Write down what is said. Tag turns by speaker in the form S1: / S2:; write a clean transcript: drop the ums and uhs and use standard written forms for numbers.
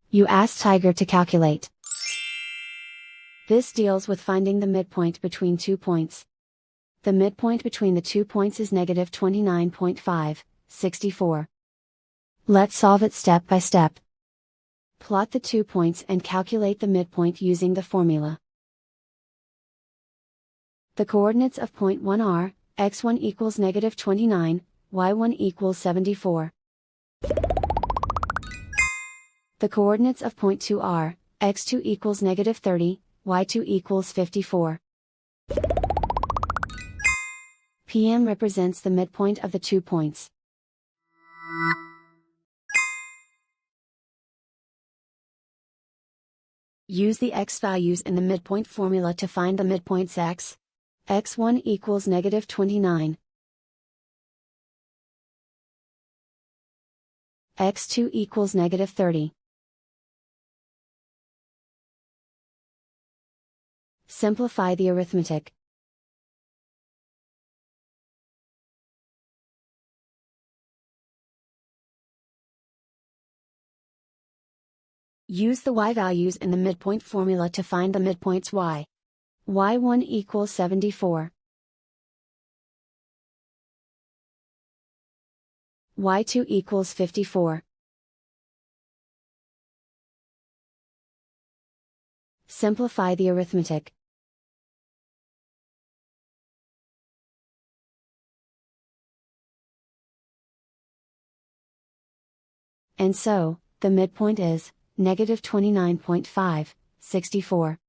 S1: You ask Tiger to calculate. This deals with finding the midpoint between 2 points. The midpoint between the 2 points is negative 29.5, 64. Let's solve it step by step. Plot the 2 points and calculate the midpoint using the formula. The coordinates of point 1 are, x1 equals negative 29, y1 equals 74. The coordinates of point 2 are, x2 equals negative 30, y2 equals 54. PM represents the midpoint of the 2 points. Use the x values in the midpoint formula to find the midpoints x. x1 equals negative 29. x2 equals negative 30. Simplify the arithmetic. Use the y values in the midpoint formula to find the midpoints y. y1 equals 74. y2 equals 54. Simplify the arithmetic. And so, the midpoint is negative 29.5, 64.